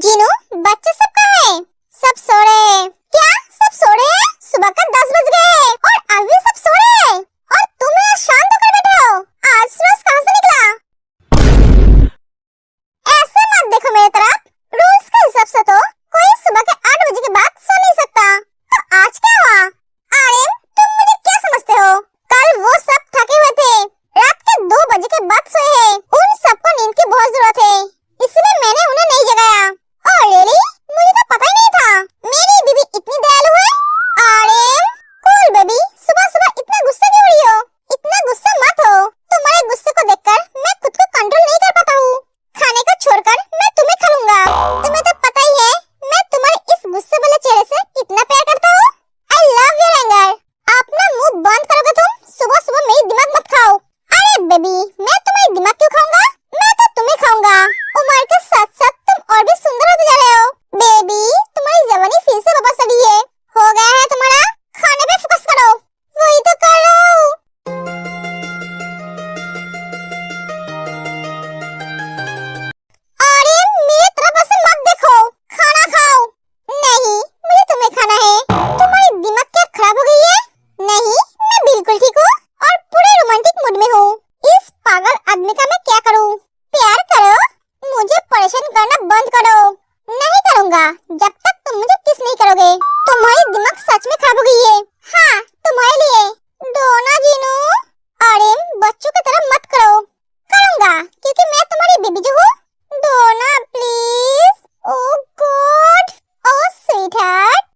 जीनू, बच्चे सब कहाँ हैं? सब सो रहे हैं। क्या सब सो रहे हैं? सुबह का 10 बज गए हैं और अभी सब सो रहे हैं और तुम यहाँ शांत होकर बैठे हो। आज सूरज कहाँ से निकला? ऐसे मत देखो मेरी तरफ। रूल्स के हिसाब से तो कोई सुबह के 8 बजे के बाद सो नहीं सकता। तो आज क्या हुआ? आर्यन, तुम मुझे क्या समझते हो? कल वो सब थके हुए थे, रात के 2 बजे के बाद सोए हैं। उन सबको नींद की बहुत जरूरत है, इसलिए मैंने उन्हें नहीं जगाया। Oh really? मुझे तो पता ही नहीं था। मेरी बीबी इतनी दयालु है। आर्यन, कूल बेबी, सुबह सुबह इतना गुस्सा क्यों हो रही हो? इतना गुस्सा मत हो। तुम्हारे गुस्से को देखकर मैं खुद को कंट्रोल नहीं कर पाता हूँ। खाने को छोड़कर मैं तुम्हें खा लूंगा। तुम्हें तो पता ही है मैं तुम्हारे इस गुस्से वाले चेहरे से कितना प्यार करता हूँ। I love your anger. अपना मुंह बंद करोगे तुम? सुबह सुबह मेरी दिमाग मत खाओ। अरे बेबी, मैं तुम्हारी दिमाग क्यों खाऊंगा? मैं तो तुम्हें खाऊंगा। उम्र के साथ साथ तुम और भी सुंदर होते जा रहे हो। बेबी, तुम्हारी जवानी फिर से वापस चढ़ी है। हो गया है तुम्हारा। खाने पे फोकस करो। वही तो कर रहा हूँ। अरे मेरी तरफ ऐसे मत देखो। खाना खाओ। नहीं, मुझे तुम्हें खाना है। तुम्हारी दिमाग क्या खराब हो गई है? नहीं, मैं बिल्कुल ठीक हूँ और पूरे रोमांटिक मूड में हूँ। इस पागल आदमी का मैं क्या करूँ? प्यार करो, मुझे परेशान करना बंद करो। नहीं करूँगा जब तक तुम मुझे किस नहीं करोगे। तुम्हारी दिमाग सच में खराब हो गई है। हाँ, तुम्हारे लिए। डोना जीनू। अरे बच्चों की तरह मत करो। करूँगा क्योंकि मैं तुम्हारी बेबी जो हूँ। Donna please. Oh God. Oh sweetheart.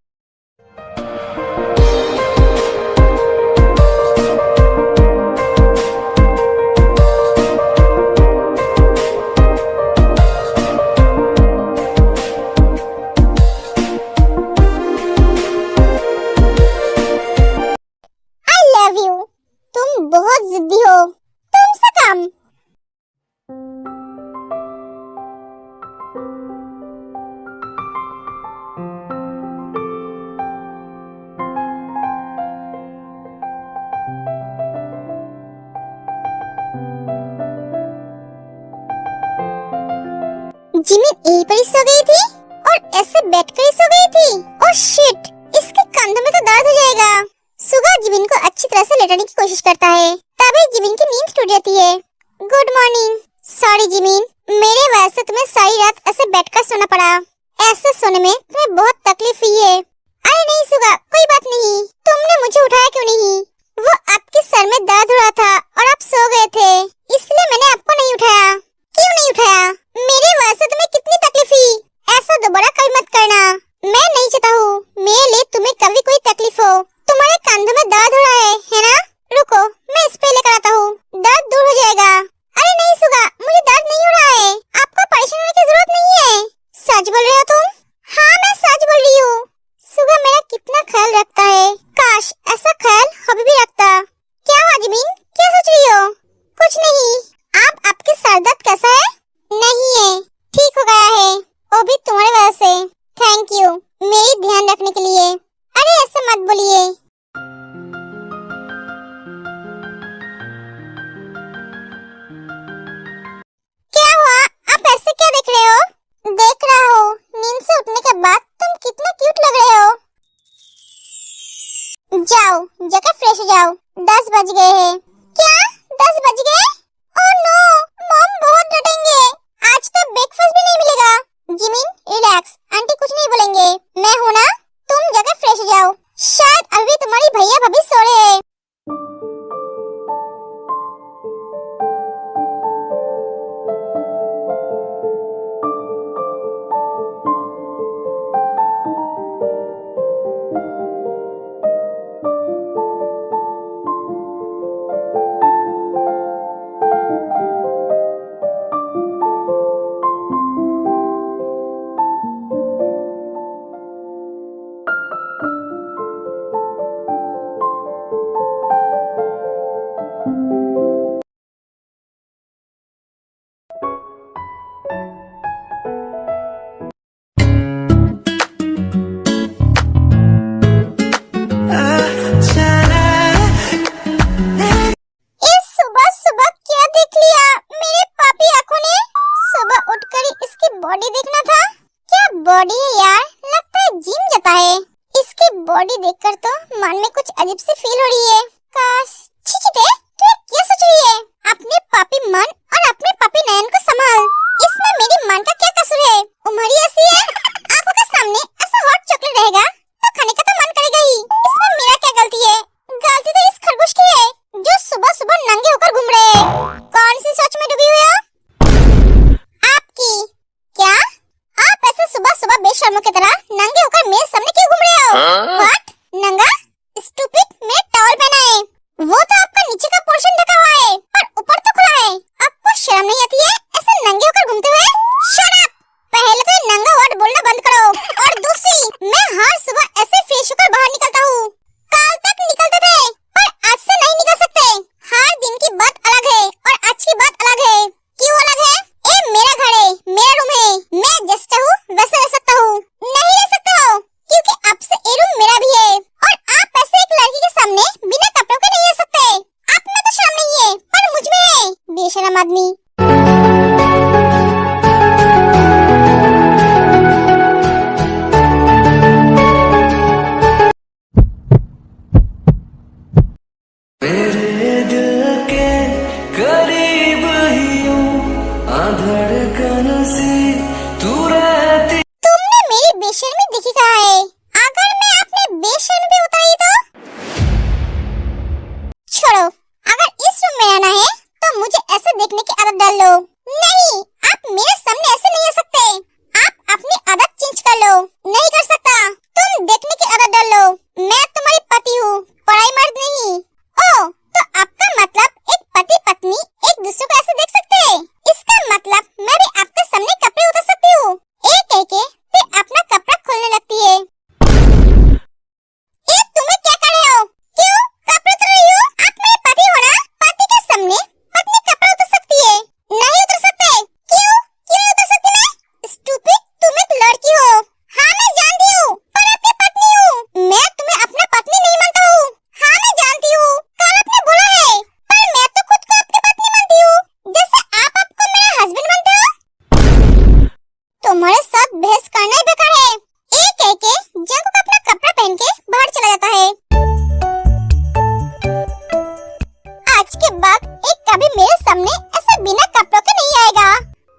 Love you. तुम बहुत जिद्दी हो। तुमसे कम। जिमिन यहीं पर ही सो गई थी और ऐसे बैठकर ही सो गई थी। ओह शिट, इसके कंधों में तो दर्द हो जाएगा। सुगा जिमिन को अच्छी तरह से लेटाने की कोशिश करता है, तभी जिमिन की नींद टूट जाती है। Good morning. सॉरी जिमिन, मेरे वजह से तुम्हें सारी रात ऐसे बैठकर सोना पड़ा। ऐसे सोने में तुम्हें बहुत तकलीफ हुई है। अरे नहीं सुगा, कोई बात नहीं। तुमने मुझे उठाया क्यों नहीं? वो आपके सर में दर्द हो रहा था और आप सो गए थे, इसलिए मैंने आपको नहीं उठाया। क्यों नहीं उठाया? मेरी वजह से तुम्हें कितनी तकलीफ हुई। ऐसा दोबारा कभी मत करना। मैं नहीं चाहता हूँ मेरे लिए तुम्हें कभी कोई तकलीफ हो। तुम्हारे कंधों में दर्द हो रहा है ना? रुको, मैं स्प्रे लेकर आता हूँ, दर्द दूर हो जाएगा। अरे नहीं सुगा, मुझे दर्द नहीं हो रहा है। आपको परेशान होने की जरूरत नहीं है। सच बोल रहे हो तुम? हाँ, मैं सच बोल रही हूँ। सुगा मेरा कितना ख्याल रखता है। काश ऐसा ख्याल अभी भी रखता। क्या हुआ जिमिन, क्या सोच रही हो? कुछ नहीं। आपके सर दर्द कैसा है? नहीं है, ठीक हो गया है। वो भी तुम्हारी वजह से। थैंक यू मेरी ध्यान रखने के लिए। अरे ऐसे मत बोलिए। क्या हुआ? आप ऐसे क्या देख रहे हो? देख रहा हूँ नींद से उठने के बाद तुम कितने क्यूट लग रहे हो। जाओ जाकर फ्रेश हो जाओ, 10 बज गए हैं। क्या 10 बज गए? ओह नो, मॉम बहुत डांटेंगे। आज तो ब्रेकफास्ट भी नहीं मिलेगा। जिमिन रिलैक्स, आंटी कुछ नहीं बोलेंगे। मैं हूँ ना, तुम जाकर फ्रेश हो जाओ। शायद अभी तुम्हारी भैया भाभी सो रहे हैं। बॉडी है यार, लगता है जिम जाता है। इसकी बॉडी देखकर तो मन में कुछ अजीब सी फील हो रही है। काश छिचिते, तू क्या सोच रही है? अपने पापी मन और अपने पापी नयन को संभाल। इसमें मेरी मन का क्या कसूर है? उम्र ही ऐसी है। आंखों के सामने ऐसा हॉट चॉकलेट रहेगा तो खाने का तो मन करेगा ही। इसमें मेरा क्या गलती है? गलती तो इस खरगोश की है जो सुबह सुबह नंगे होकर घूम रहे हैं। कौन सी सोच में डूबी हुई हो? आपकी। क्या आप ऐसे सुबह सुबह बेशर्मों की तरह नंगे होकर मेरे सामने क्यों घूम रहे हो? व्हाट? नंगा? स्टूपिड, मैं टॉवल पहना है। वो तो आपका नीचे का पोर्शन ढका हुआ है पर ऊपर तो खुला है। आपको शर्म नहीं आती है ऐसे नंगे होकर घूमते हुए? Shut up! पहले तो ये नंगा वर्ड बोलना बंद करो और दूसरी, मैं हर सुबह ऐसे फ्रेश होकर बाहर निकलता हूँ। कल तक निकलते थे पर आज से नहीं निकल सकते। हर दिन की बात अलग है और आज की बात अलग है। क्यों अलग है? ये मेरा घर है, मेरा रूम है, मैं जैसा चाहूँ वैसे रह सकता हूँ। नहीं रह सकते हो क्योंकि अब से ये रूम मेरा भी है और आप ऐसे एक लड़की के सामने बिना कपड़ों के नहीं रह सकते। आप में तो शर्म नहीं है पर मुझ में है, बेशरम आदमी। मेरे दिल के करीब ही हूँ, धड़कन सी तू रहती। तुमने मेरी बेशर्मी दिखी कहाँ है? अगर मैं अपने बेशर्मी पे उतारी तो? छोड़ो, अगर इस रूम में रहना है तो मुझे ऐसे देखने की आदत डाल लो। नहीं, आप मेरे सामने ऐसे नहीं आ सकते। आप अपनी आदत चेंज कर लो। नहीं कर सकता। तुम देखने की आदत डाल लो। मैं तुम्हारी पति हूँ, पराई मर्द नहीं। ओ, तो आपका मतलब एक पति पत्नी एक दूसरे को ऐसे देख सकते हैं? इसका मतलब मैं भी आपके सामने कपड़े उतार सकती हूँ। एक कह के फिर अपना कपड़ा खोलने लगती है। ये तुम्हें क्या कर रहे हो? क्यों कपड़े उतार रही हो? आप मेरे पति हो ना? पति के सामने पत्नी कपड़ा उतार सकती है, नहीं उतार सकते? क्यों क्यों नहीं उतार सकती मैं? स्टूपिड, तुम एक लड़की हो। हाँ मैं जानती हूँ पर आपकी पत्नी हूँ। मैं तुम्हें अपना पत्नी नहीं मानता हूँ। हाँ मैं जानती हूँ, कल आपने बोला है, पर मैं तो खुद को आपकी पत्नी मानती हूँ जैसे आप आपको मेरा हस्बैंड मानते हो। तुम्हारे साथ बहस करना ही बेकार है। एक कह के जंकुक अपना कपड़ा पहन के बाहर चला जाता है। आज के बाद एक कभी मेरे सामने ऐसे बिना कपड़ों के नहीं आएगा।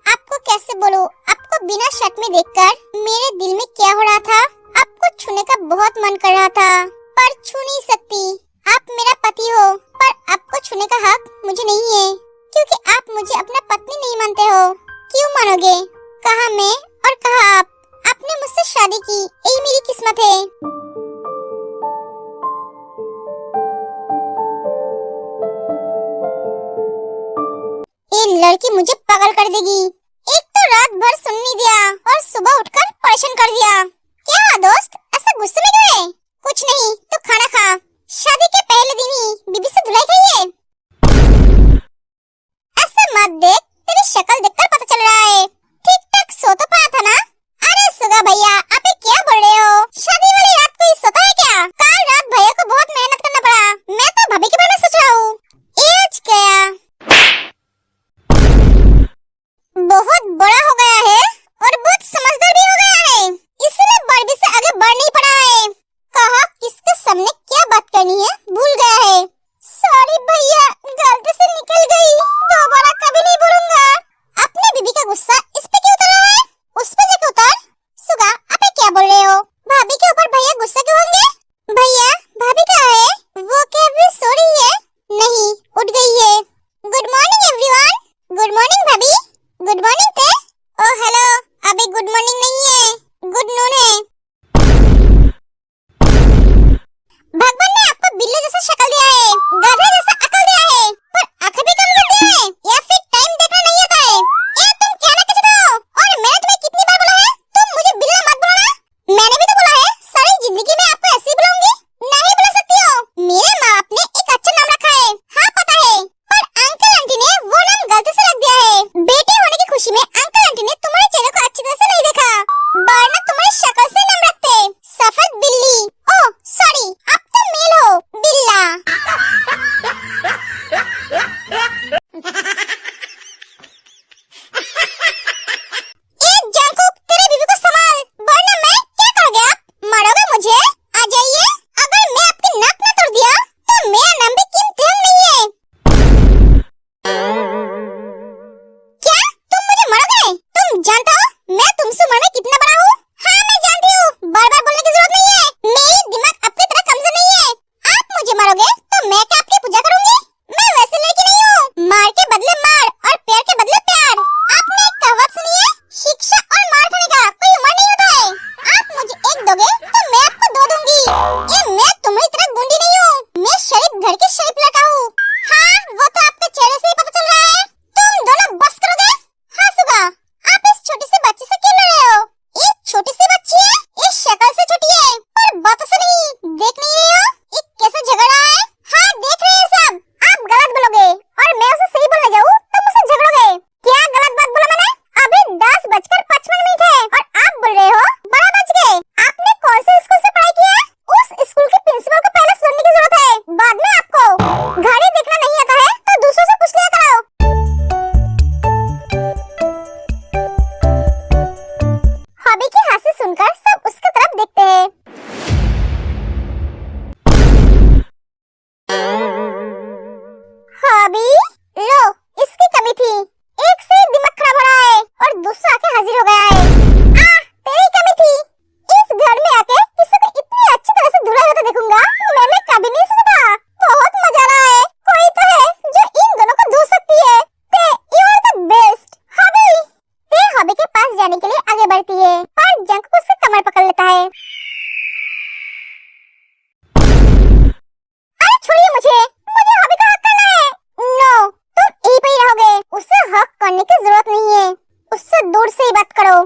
आपको कैसे बोलूं, आपको बिना शर्ट में देखकर मेरे दिल में क्या हो रहा था? आपको छूने का बहुत मन कर रहा था पर छू नहीं सकती। आप मेरा पति हो पर आपको छूने का हक मुझे नहीं है क्योंकि आप मुझे अपना पत्नी नहीं मानते हो। क्यों मानोगे? कहा मैं और कहा आप। आपने मुझसे शादी की, यही मेरी किस्मत है। ये लड़की मुझे पागल कर देगी। एक तो रात भर सुन नहीं दिया और सुबह उठकर परेशान कर दिया। क्या हुआ दोस्त, ऐसा गुस्से में क्यों है? कुछ नहीं तो खाना खा। शादी के पहले दिन ही बीबी से धुलाई खाई है। ऐसे मत देख, तेरी शक्ल देखकर पता चल रहा है। ठीक ठाक सो तो पाया था ना? अरे सुगा भैया, आप ये क्या बोल रहे हो? शादी वाली रात को ही सोता है क्या? कल रात भैया को बहुत मेहनत करना पड़ा। मैं तो भाभी के बारे में सोच रहा हूँ। एज गया, बहुत बड़ा हो गया है और बहुत समझदार भी हो गया है, इसलिए बड़बी से आगे बढ़ नहीं पड़ा है। कहा किसके सामने क्या बात करनी है भूल गया है। सॉरी भैया, गलती से निकल गई, दोबारा कभी नहीं बोलूंगा। अपने बीबी का गुस्सा इस पे क्यों उतारा है? उस पे जाके उतार। सुगा, आप ये क्या बोल रहे हो? भाभी के ऊपर भैया गुस्सा क्यों होंगे? भैया, भाभी कहाँ है? वो क्या अभी सो रही है? नहीं, उठ गई है। Good morning everyone. Good morning भाभी। गुड मॉर्निंग थे। ओह हेलो, अभी गुड मॉर्निंग नहीं है, गुड नून है। भगवान ने आपको बिल्ली जैसा शक्ल दिया है, गधे जैसा अकल दिया है, पर आंखें भी कमजोर दिया है या फिर टाइम देखना नहीं आता है? ये तुम क्या ना कहते हो? और मैंने तुम्हें कितनी बार बोला है तुम मुझे बिल्ला मत बुलाना? मैंने भी तो बोला है सारी जिंदगी में आपको ऐसे ही बुलाऊंगी। नहीं बुला सकती हो। मेरे माँ बाप ने एक अच्छा नाम रखा है, हाँ पता है, पर अंकल आंटी ने वो नाम गलती से रख दिया है। बेटे होने की खुशी में अंकल आंटी ने तुम्हारे चेहरे को अच्छी तरह से नहीं देखा, वरना तुम्हारी शक्ल से नाम रखते सफेद बिल्ली। ओह सॉरी, अब तो मेल हो, बिल्ला। एक जंकुक, तेरे बीबी को संभाल। दोगे तो मैं आपको दो दूंगी। ये मैं तुम्हारी तरह गुंडी नहीं हूँ, मैं शरीफ घर की शरीफ लड़का हूँ। हाँ वो तो आपके चेहरे से ही पता चल रहा है। तुम दोनों बस करोगे? हाँ सुगा, आप इस छोटी सी बच्ची से क्यों लड़ रहे हो? ये छोटी सी बच्ची है, ये शक्ल से छोटी है और बातों से नहीं। देख नहीं रही हो ये कैसे झगड़ रहा है? हाँ देख रहे हैं सब। आप गलत बोलोगे और मैं उसे सही बोलने जाऊँ तो मुझसे झगड़ोगे। क्या गलत बात बोला मैंने? अभी 10:55 है और आप बोल रहे हो 12 बज गए। आपने कौन से स्कूल से पढ़ाई की है? उस स्कूल के प्रिंसिपल को पहले सुनने की जरूरत है, बाद में आपको। घड़ी देखना नहीं आता है तो दूसरों से पूछ लिया करो। हॉबी की हास्य सुनकर सब उसकी तरफ देखते हैं। हॉबी लो, इसकी कमी थी। एक से दिमाग खराब हो रहा है और दूसरा आके हाजिर हो गया है। तेरी कमी थी। इस घर में आके किसी को इतनी अच्छी तरह से धुला होता देखूंगा मैंने कभी नहीं सोचा था। बहुत मजा आ रहा है। कोई तो है जो इन दोनों को धो सकती है। You are the best. Hobi ते हॉबी के पास जाने के लिए आगे बढ़ती है पर जंक उसकी कमर पकड़ लेता है। अरे छोड़िए मुझे हॉबी का हक करना है। नो, तुम यहीं पे ही रहोगे। उसे हक करने की जरूरत नहीं है, उससे दूर से ही बात करो।